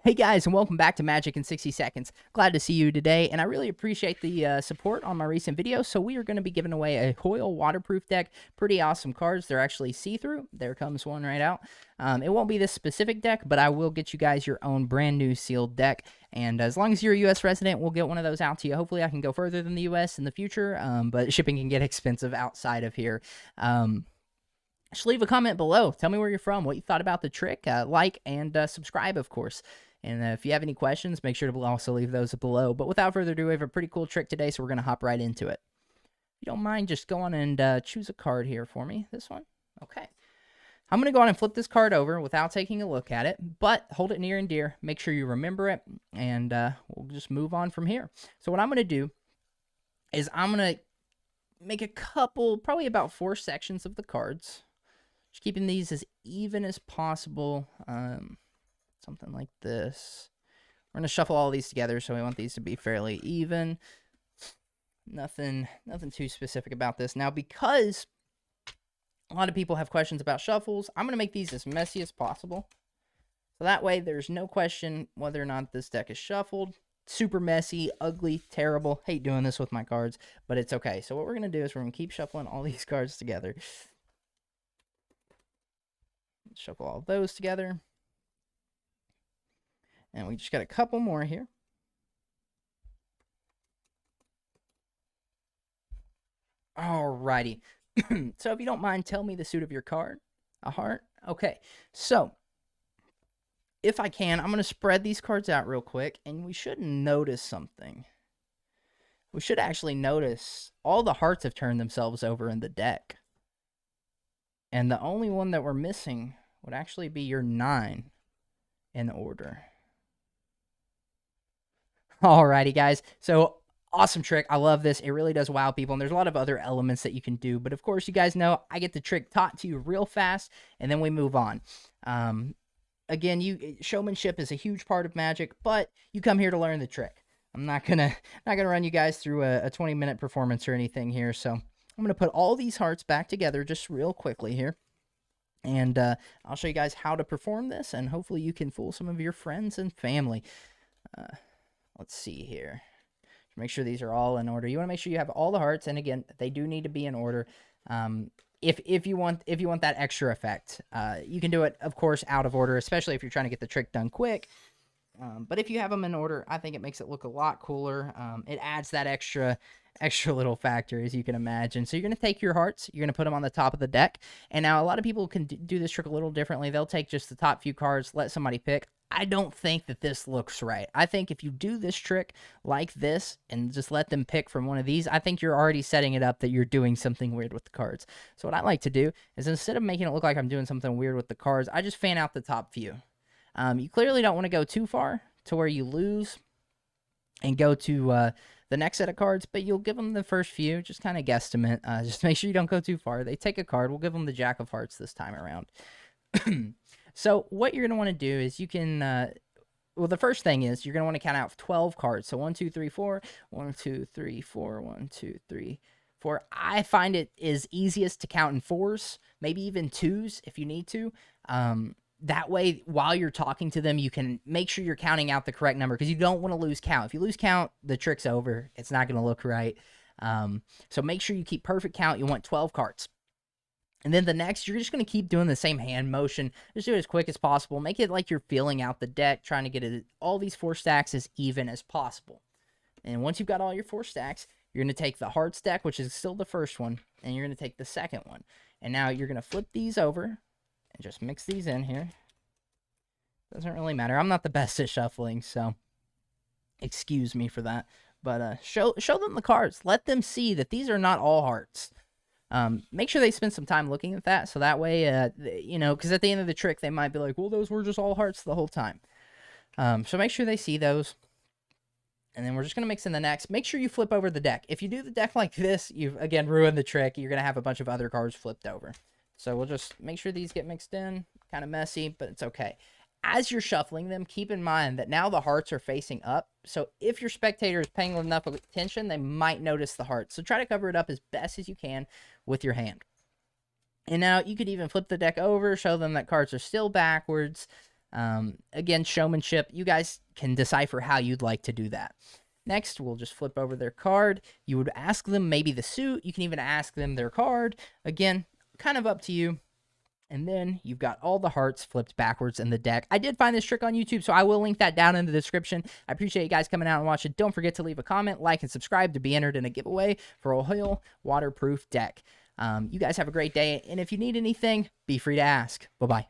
Hey guys, and welcome back to Magic in 60 Seconds. Glad to see you today, and I really appreciate the support on my recent videos. So we are going to be giving away a Hoyle waterproof deck. Pretty awesome cards. They're actually see-through. There comes one right out. It won't be this specific deck, but I will get you guys your own brand new sealed deck. And as long as you're a U.S. resident, we'll get one of those out to you. Hopefully I can go further than the U.S. in the future, but shipping can get expensive outside of here. Just leave a comment below. Tell me where you're from, what you thought about the trick. Like and subscribe, of course. And if you have any questions, make sure to also leave those below. But without further ado, we have a pretty cool trick today, so we're going to hop right into it. If you don't mind, just go on and choose a card here for me. This one? Okay. I'm going to go on and flip this card over without taking a look at it, but hold it near and dear. Make sure you remember it, and we'll just move on from here. So what I'm going to do is I'm going to make a couple, probably about 4 sections of the cards. Just keeping these as even as possible. Something like this. We're going to shuffle all these together, so we want these to be fairly even. Nothing too specific about this. Now, because a lot of people have questions about shuffles, I'm going to make these as messy as possible. So that way, there's no question whether or not this deck is shuffled. Super messy, ugly, terrible. Hate doing this with my cards, but it's okay. So what we're going to do is we're going to keep shuffling all these cards together. Shuffle all those together. And we just got a couple more here. Alrighty. So if you don't mind, tell me the suit of your card. A heart? Okay. So, if I can, I'm going to spread these cards out real quick, and we should notice something. We should actually notice all the hearts have turned themselves over in the deck. And the only one that we're missing would actually be your 9 in order. Alrighty, guys. So, awesome trick. I love this. It really does wow people, and there's a lot of other elements that you can do. But, of course, you guys know I get the trick taught to you real fast, and then we move on. Again, showmanship is a huge part of Magic, but you come here to learn the trick. I'm not gonna run you guys through a 20-minute performance or anything here. So, I'm going to put all these hearts back together just real quickly here. And I'll show you guys how to perform this, and hopefully you can fool some of your friends and family. Let's see here. Make sure these are all in order. You want to make sure you have all the hearts, and again, they do need to be in order. If you want that extra effect, you can do it, of course, out of order, especially if you're trying to get the trick done quick. But if you have them in order, I think it makes it look a lot cooler. It adds that extra little factor, as you can imagine. So you're going to take your hearts, you're going to put them on the top of the deck. And now a lot of people can do this trick a little differently. They'll take just the top few cards, let somebody pick. I don't think that this looks right. I think if you do this trick like this and just let them pick from one of these, I think you're already setting it up that you're doing something weird with the cards. So what I like to do is, instead of making it look like I'm doing something weird with the cards, I just fan out the top few. You clearly don't want to go too far to where you lose and go to the next set of cards, but you'll give them the first few. Just kind of guesstimate. Just make sure you don't go too far. They take a card. We'll give them the Jack of Hearts this time around. So what you're going to want to do is you can, well, the first thing is you're going to want to count out 12 cards. So 1, 2, 3, 4, 1, 2, 3, 4, 1, 2, 3, 4. I find it is easiest to count in 4s, maybe even 2s if you need to. That way, while you're talking to them, you can make sure you're counting out the correct number, because you don't want to lose count. If you lose count, the trick's over. It's not going to look right. So make sure you keep perfect count. You want 12 cards. And then the next, you're just going to keep doing the same hand motion. Just do it as quick as possible. Make it like you're filling out the deck, trying to get all these 4 stacks as even as possible. And once you've got all your 4 stacks, you're going to take the hearts deck, which is still the first one, and you're going to take the second one. And now you're going to flip these over and just mix these in here. Doesn't really matter. I'm not the best at shuffling, so excuse me for that. But show them the cards. Let them see that these are not all hearts. Make sure they spend some time looking at that, so that way, you know, because at the end of the trick, they might be like, well, those were just all hearts the whole time. So make sure they see those. And then we're just going to mix in the next. Make sure you flip over the deck. If you do the deck like this, you've, again, ruined the trick. You're going to have a bunch of other cards flipped over. So we'll just make sure these get mixed in. Kind of messy, but it's okay. As you're shuffling them, keep in mind that now the hearts are facing up. So if your spectator is paying enough attention, they might notice the hearts. So try to cover it up as best as you can with your hand. And now you could even flip the deck over, show them that cards are still backwards. Again, showmanship. You guys can decipher how you'd like to do that. Next, we'll just flip over their card. You would ask them maybe the suit. You can even ask them their card. Again, kind of up to you. And then you've got all the hearts flipped backwards in the deck. I did find this trick on YouTube, so I will link that down in the description. I appreciate you guys coming out and watching. Don't forget to leave a comment, like, and subscribe to be entered in a giveaway for a Hoyle waterproof deck. You guys have a great day, and if you need anything, be free to ask. Bye-bye.